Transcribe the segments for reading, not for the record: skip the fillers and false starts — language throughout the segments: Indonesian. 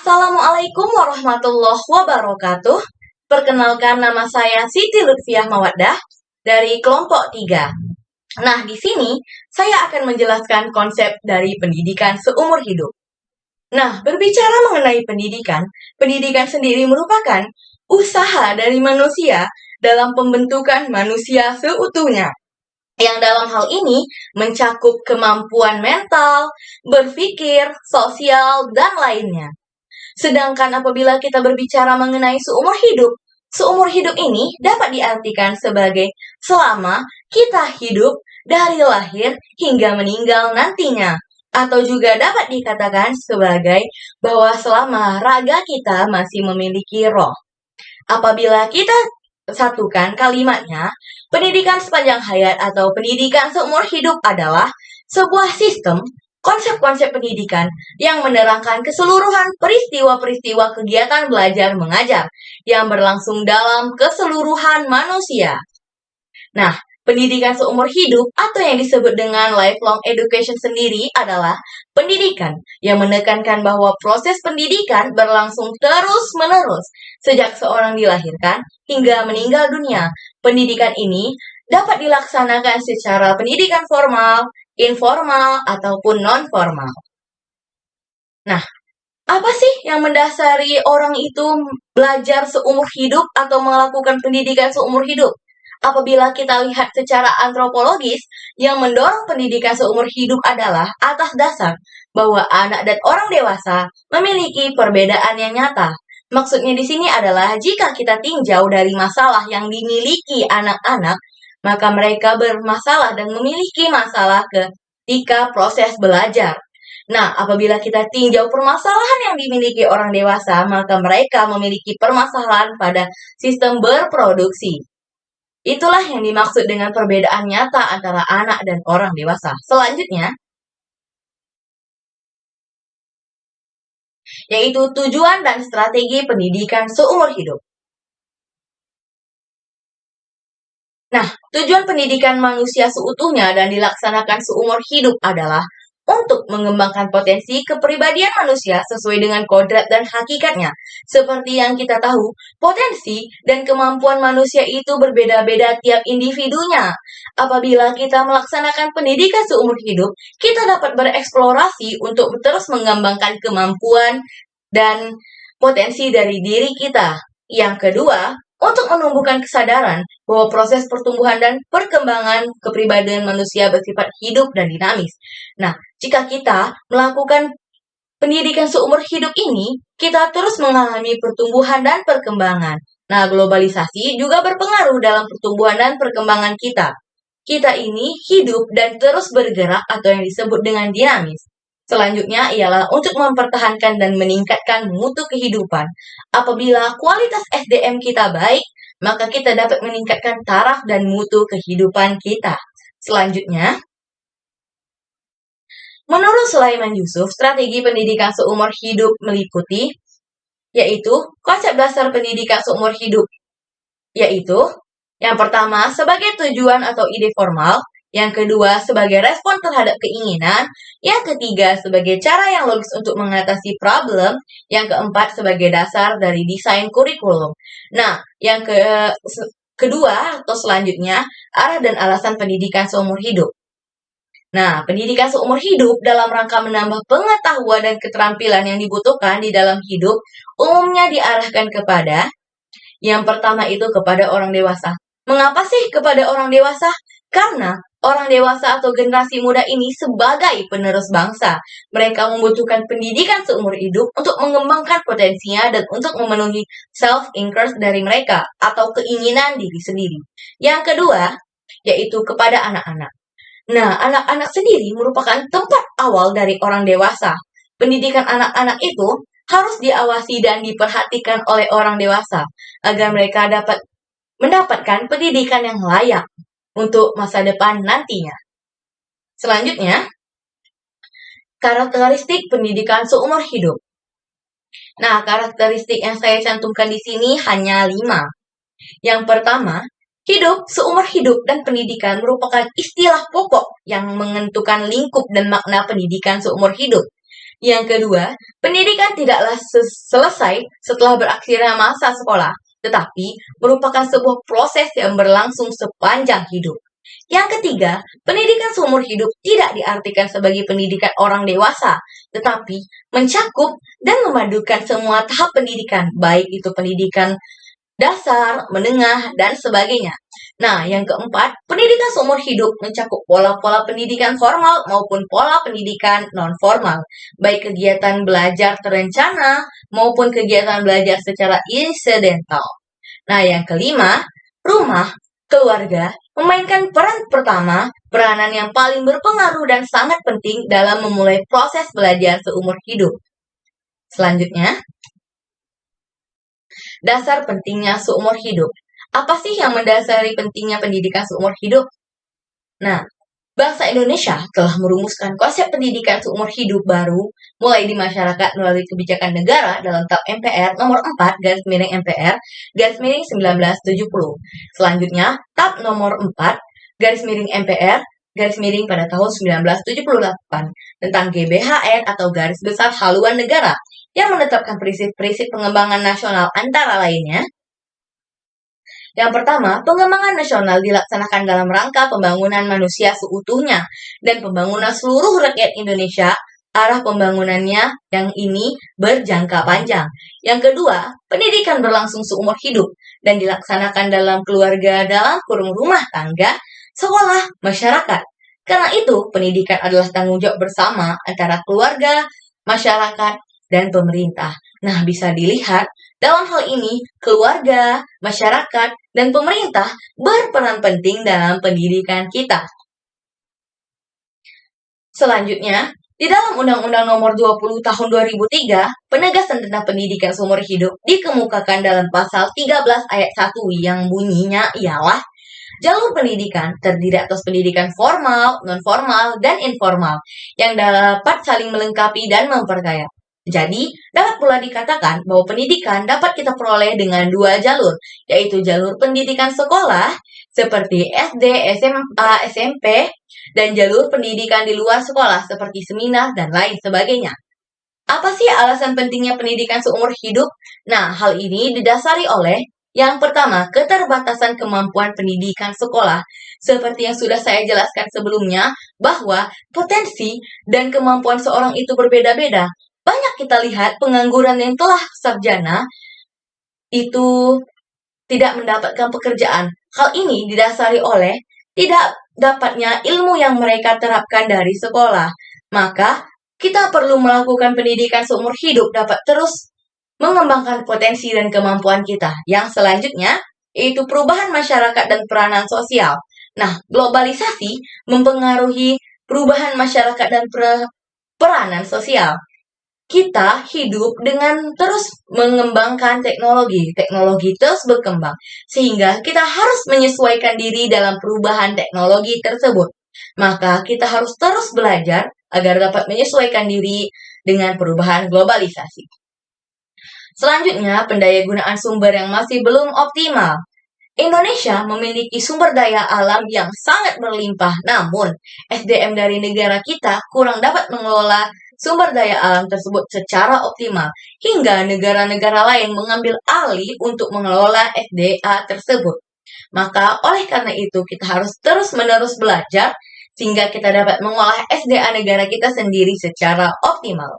Assalamualaikum warahmatullahi wabarakatuh. Perkenalkan, nama saya Siti Lutfiah Mawaddah dari kelompok 3. Nah, di sini saya akan menjelaskan konsep dari pendidikan seumur hidup. Nah, berbicara mengenai pendidikan, pendidikan sendiri merupakan usaha dari manusia dalam pembentukan manusia seutuhnya, yang dalam hal ini mencakup kemampuan mental, berpikir, sosial, dan lainnya. Sedangkan apabila kita berbicara mengenai seumur hidup ini dapat diartikan sebagai selama kita hidup dari lahir hingga meninggal nantinya. Atau juga dapat dikatakan sebagai bahwa selama raga kita masih memiliki roh. Apabila kita satukan kalimatnya, pendidikan sepanjang hayat atau pendidikan seumur hidup adalah sebuah sistem konsep-konsep pendidikan yang menerangkan keseluruhan peristiwa-peristiwa kegiatan belajar mengajar yang berlangsung dalam keseluruhan manusia. Nah, pendidikan seumur hidup atau yang disebut dengan lifelong education sendiri adalah pendidikan yang menekankan bahwa proses pendidikan berlangsung terus-menerus sejak seorang dilahirkan hingga meninggal dunia. Pendidikan ini dapat dilaksanakan secara pendidikan formal, informal, ataupun non-formal. Nah, apa sih yang mendasari orang itu belajar seumur hidup atau melakukan pendidikan seumur hidup? Apabila kita lihat secara antropologis, yang mendorong pendidikan seumur hidup adalah atas dasar bahwa anak dan orang dewasa memiliki perbedaan yang nyata. Maksudnya di sini adalah jika kita tinjau dari masalah yang dimiliki anak-anak, maka mereka bermasalah dan memiliki masalah ketika proses belajar. Nah, apabila kita tinjau permasalahan yang dimiliki orang dewasa, maka mereka memiliki permasalahan pada sistem berproduksi. Itulah yang dimaksud dengan perbedaan nyata antara anak dan orang dewasa. Selanjutnya, yaitu tujuan dan strategi pendidikan seumur hidup. Nah, tujuan pendidikan manusia seutuhnya dan dilaksanakan seumur hidup adalah untuk mengembangkan potensi kepribadian manusia sesuai dengan kodrat dan hakikatnya. Seperti yang kita tahu, potensi dan kemampuan manusia itu berbeda-beda tiap individunya. Apabila kita melaksanakan pendidikan seumur hidup, kita dapat bereksplorasi untuk terus mengembangkan kemampuan dan potensi dari diri kita. Yang kedua, untuk menumbuhkan kesadaran bahwa proses pertumbuhan dan perkembangan kepribadian manusia bersifat hidup dan dinamis. Nah, jika kita melakukan pendidikan seumur hidup ini, kita terus mengalami pertumbuhan dan perkembangan. Nah, globalisasi juga berpengaruh dalam pertumbuhan dan perkembangan kita. Kita ini hidup dan terus bergerak atau yang disebut dengan dinamis. Selanjutnya ialah untuk mempertahankan dan meningkatkan mutu kehidupan. Apabila kualitas SDM kita baik, maka kita dapat meningkatkan taraf dan mutu kehidupan kita. Selanjutnya, menurut Sulaiman Yusuf, strategi pendidikan seumur hidup meliputi, yaitu konsep dasar pendidikan seumur hidup, yaitu yang pertama sebagai tujuan atau ide formal, yang kedua sebagai respon terhadap keinginan, yang ketiga sebagai cara yang logis untuk mengatasi problem, yang keempat sebagai dasar dari desain kurikulum. Nah, yang kedua atau selanjutnya, arah dan alasan pendidikan seumur hidup. Nah, pendidikan seumur hidup dalam rangka menambah pengetahuan dan keterampilan yang dibutuhkan di dalam hidup umumnya diarahkan kepada yang pertama itu kepada orang dewasa. Mengapa sih kepada orang dewasa? Karena orang dewasa atau generasi muda ini sebagai penerus bangsa. Mereka membutuhkan pendidikan seumur hidup untuk mengembangkan potensinya dan untuk memenuhi self-interest dari mereka atau keinginan diri sendiri. Yang kedua, yaitu kepada anak-anak. Nah, anak-anak sendiri merupakan tempat awal dari orang dewasa. Pendidikan anak-anak itu harus diawasi dan diperhatikan oleh orang dewasa agar mereka dapat mendapatkan pendidikan yang layak untuk masa depan nantinya. Selanjutnya, karakteristik pendidikan seumur hidup. Nah, karakteristik yang saya cantumkan di sini hanya 5. Yang pertama, hidup, seumur hidup, dan pendidikan merupakan istilah pokok yang menentukan lingkup dan makna pendidikan seumur hidup. Yang kedua, pendidikan tidaklah selesai setelah berakhirnya masa sekolah, tetapi merupakan sebuah proses yang berlangsung sepanjang hidup. Yang ketiga, pendidikan seumur hidup tidak diartikan sebagai pendidikan orang dewasa, tetapi mencakup dan memadukan semua tahap pendidikan, baik itu pendidikan dasar, menengah, dan sebagainya. Nah, yang keempat, pendidikan seumur hidup mencakup pola-pola pendidikan formal maupun pola pendidikan non-formal, baik kegiatan belajar terencana maupun kegiatan belajar secara insidental. Nah, yang kelima, rumah, keluarga, memainkan peran pertama, peranan yang paling berpengaruh dan sangat penting dalam memulai proses belajar seumur hidup. Selanjutnya, dasar pentingnya seumur hidup. Apa sih yang mendasari pentingnya pendidikan seumur hidup? Nah, bangsa Indonesia telah merumuskan konsep pendidikan seumur hidup baru mulai di masyarakat melalui kebijakan negara dalam TAP MPR nomor 4 /MPR /1970. Selanjutnya, TAP nomor 4 /MPR pada tahun 1978 tentang GBHN atau Garis Besar Haluan Negara yang menetapkan prinsip-prinsip pengembangan nasional antara lainnya. Yang pertama, pengembangan nasional dilaksanakan dalam rangka pembangunan manusia seutuhnya dan pembangunan seluruh rakyat Indonesia. Arah pembangunannya yang ini berjangka panjang. Yang kedua, pendidikan berlangsung seumur hidup dan dilaksanakan dalam keluarga dalam kurung rumah tangga, sekolah, masyarakat. Karena itu, pendidikan adalah tanggung jawab bersama antara keluarga, masyarakat, dan pemerintah. Nah, bisa dilihat dalam hal ini, keluarga, masyarakat, dan pemerintah berperan penting dalam pendidikan kita. Selanjutnya, di dalam Undang-Undang Nomor 20 Tahun 2003, penegasan tentang pendidikan seumur hidup dikemukakan dalam pasal 13 ayat 1 yang bunyinya ialah jalur pendidikan terdiri atas pendidikan formal, non-formal, dan informal yang dapat saling melengkapi dan memperkaya. Jadi, dapat pula dikatakan bahwa pendidikan dapat kita peroleh dengan dua jalur, yaitu jalur pendidikan sekolah, seperti SD, SMA, SMP, dan jalur pendidikan di luar sekolah, seperti seminar, dan lain sebagainya. Apa sih alasan pentingnya pendidikan seumur hidup? Nah, hal ini didasari oleh yang pertama, keterbatasan kemampuan pendidikan sekolah. Seperti yang sudah saya jelaskan sebelumnya, bahwa potensi dan kemampuan seorang itu berbeda-beda. Banyak kita lihat pengangguran yang telah sarjana itu tidak mendapatkan pekerjaan. Hal ini didasari oleh tidak dapatnya ilmu yang mereka terapkan dari sekolah. Maka, kita perlu melakukan pendidikan seumur hidup dapat terus mengembangkan potensi dan kemampuan kita. Yang selanjutnya, yaitu perubahan masyarakat dan peranan sosial. Nah, globalisasi mempengaruhi perubahan masyarakat dan peranan sosial. Kita hidup dengan terus mengembangkan teknologi. Teknologi terus berkembang, sehingga kita harus menyesuaikan diri dalam perubahan teknologi tersebut. Maka kita harus terus belajar agar dapat menyesuaikan diri dengan perubahan globalisasi. Selanjutnya, pendayagunaan sumber yang masih belum optimal. Indonesia memiliki sumber daya alam yang sangat berlimpah, namun SDM dari negara kita kurang dapat mengelola sumber daya alam tersebut secara optimal, hingga negara-negara lain mengambil alih untuk mengelola SDA tersebut. Maka oleh karena itu kita harus terus-menerus belajar sehingga kita dapat mengolah SDA negara kita sendiri secara optimal.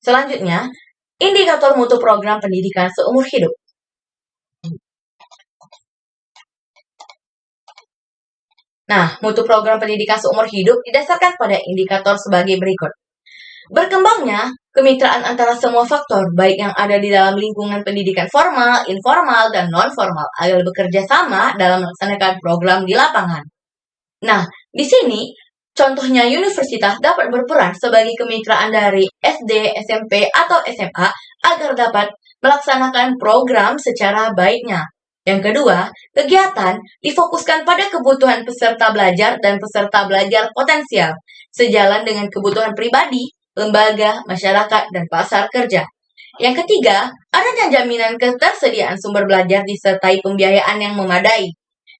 Selanjutnya, indikator mutu program pendidikan seumur hidup. Nah, mutu program pendidikan seumur hidup didasarkan pada indikator sebagai berikut. Berkembangnya kemitraan antara semua faktor, baik yang ada di dalam lingkungan pendidikan formal, informal, dan non-formal, agar bekerja sama dalam melaksanakan program di lapangan. Nah, di sini, contohnya universitas dapat berperan sebagai kemitraan dari SD, SMP, atau SMA agar dapat melaksanakan program secara baiknya. Yang kedua, kegiatan difokuskan pada kebutuhan peserta belajar dan peserta belajar potensial, sejalan dengan kebutuhan pribadi, lembaga, masyarakat, dan pasar kerja. Yang ketiga, adanya jaminan ketersediaan sumber belajar disertai pembiayaan yang memadai.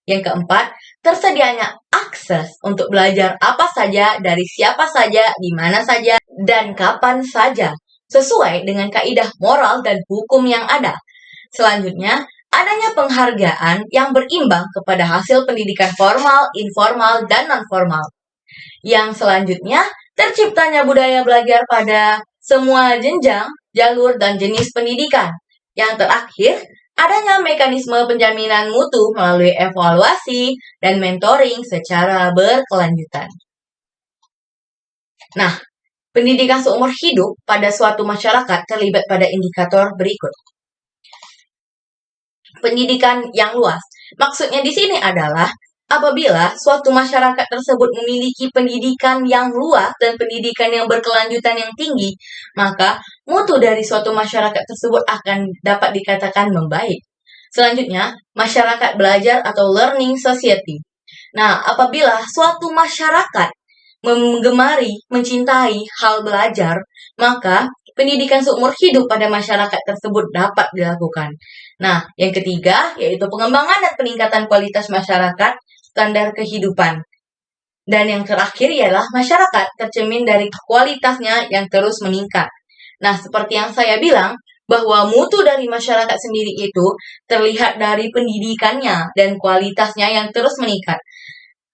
Yang keempat, tersedianya akses untuk belajar apa saja, dari siapa saja, di mana saja, dan kapan saja, sesuai dengan kaidah moral dan hukum yang ada. Selanjutnya, adanya penghargaan yang berimbang kepada hasil pendidikan formal, informal, dan non-formal. Yang selanjutnya, terciptanya budaya belajar pada semua jenjang, jalur, dan jenis pendidikan. Yang terakhir, adanya mekanisme penjaminan mutu melalui evaluasi dan mentoring secara berkelanjutan. Nah, pendidikan seumur hidup pada suatu masyarakat terlibat pada indikator berikut. Pendidikan yang luas. Maksudnya di sini adalah apabila suatu masyarakat tersebut memiliki pendidikan yang luas dan pendidikan yang berkelanjutan yang tinggi, maka mutu dari suatu masyarakat tersebut akan dapat dikatakan membaik. Selanjutnya, masyarakat belajar atau learning society. Nah, apabila suatu masyarakat menggemari, mencintai hal belajar, maka pendidikan seumur hidup pada masyarakat tersebut dapat dilakukan. Nah, yang ketiga yaitu pengembangan dan peningkatan kualitas masyarakat, standar kehidupan. Dan yang terakhir ialah masyarakat tercermin dari kualitasnya yang terus meningkat. Nah, seperti yang saya bilang, bahwa mutu dari masyarakat sendiri itu terlihat dari pendidikannya dan kualitasnya yang terus meningkat.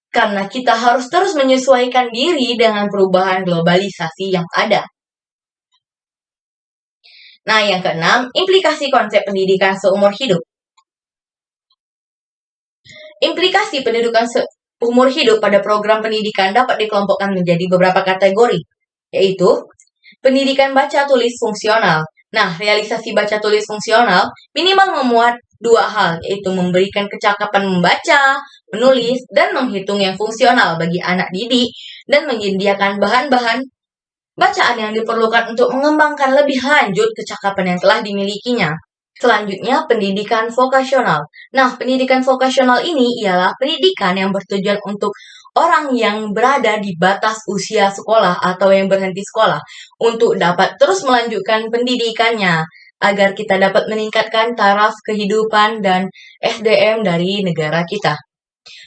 Karena kita harus terus menyesuaikan diri dengan perubahan globalisasi yang ada. Nah, yang keenam, implikasi konsep pendidikan seumur hidup. Implikasi pendidikan seumur hidup pada program pendidikan dapat dikelompokkan menjadi beberapa kategori, yaitu pendidikan baca tulis fungsional. Nah, realisasi baca tulis fungsional minimal memuat dua hal, yaitu memberikan kecakapan membaca, menulis, dan menghitung yang fungsional bagi anak didik, dan menyediakan bahan-bahan bacaan yang diperlukan untuk mengembangkan lebih lanjut kecakapan yang telah dimilikinya. Selanjutnya, pendidikan vokasional. Nah, pendidikan vokasional ini ialah pendidikan yang bertujuan untuk orang yang berada di batas usia sekolah atau yang berhenti sekolah untuk dapat terus melanjutkan pendidikannya agar kita dapat meningkatkan taraf kehidupan dan SDM dari negara kita.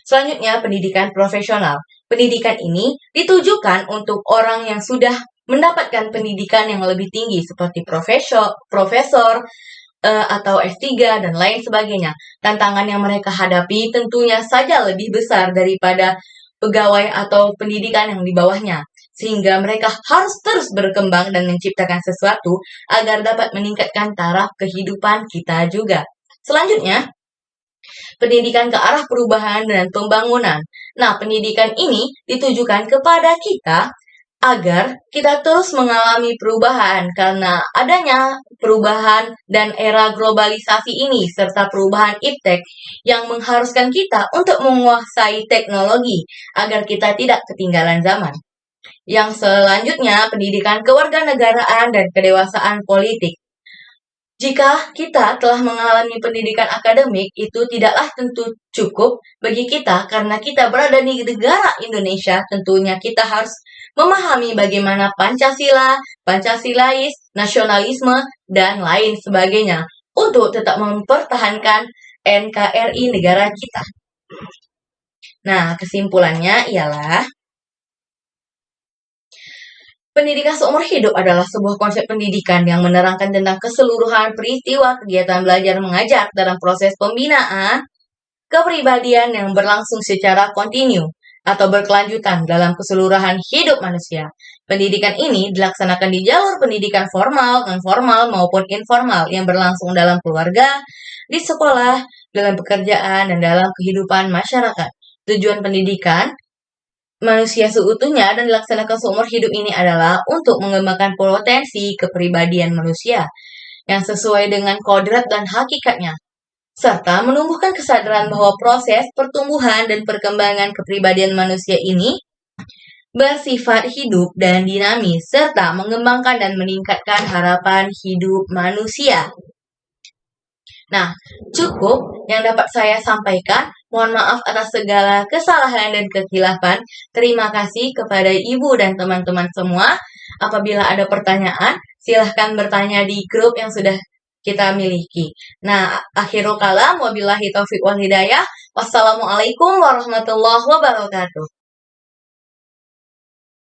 Selanjutnya, pendidikan profesional. Pendidikan ini ditujukan untuk orang yang sudah mendapatkan pendidikan yang lebih tinggi seperti profesor, atau S3 dan lain sebagainya. Tantangan yang mereka hadapi tentunya saja lebih besar daripada pegawai atau pendidikan yang di bawahnya. Sehingga mereka harus terus berkembang dan menciptakan sesuatu agar dapat meningkatkan taraf kehidupan kita juga. Selanjutnya, pendidikan ke arah perubahan dan pembangunan. Nah, pendidikan ini ditujukan kepada kita agar kita terus mengalami perubahan karena adanya perubahan dan era globalisasi ini serta perubahan iptek yang mengharuskan kita untuk menguasai teknologi agar kita tidak ketinggalan zaman. Yang selanjutnya, pendidikan kewarganegaraan dan kedewasaan politik. Jika kita telah mengalami pendidikan akademik, itu tidaklah tentu cukup bagi kita karena kita berada di negara Indonesia, tentunya kita harus memahami bagaimana Pancasila, Pancasilais, nasionalisme, dan lain sebagainya untuk tetap mempertahankan NKRI negara kita. Nah, kesimpulannya ialah pendidikan seumur hidup adalah sebuah konsep pendidikan yang menerangkan tentang keseluruhan peristiwa kegiatan belajar mengajar dalam proses pembinaan kepribadian yang berlangsung secara kontinu atau berkelanjutan dalam keseluruhan hidup manusia. Pendidikan ini dilaksanakan di jalur pendidikan formal, non-formal, maupun informal yang berlangsung dalam keluarga, di sekolah, dalam pekerjaan, dan dalam kehidupan masyarakat. Tujuan pendidikan manusia seutuhnya dan dilaksanakan seumur hidup ini adalah untuk mengembangkan potensi kepribadian manusia yang sesuai dengan kodrat dan hakikatnya, serta menumbuhkan kesadaran bahwa proses pertumbuhan dan perkembangan kepribadian manusia ini bersifat hidup dan dinamis, serta mengembangkan dan meningkatkan harapan hidup manusia. Nah, cukup yang dapat saya sampaikan. Mohon maaf atas segala kesalahan dan kehilafan. Terima kasih kepada Ibu dan teman-teman semua. Apabila ada pertanyaan, silahkan bertanya di grup yang sudah kita miliki. Nah, akhirul kalam, wabillahi taufiq wal hidayah. Wassalamualaikum warahmatullahi wabarakatuh.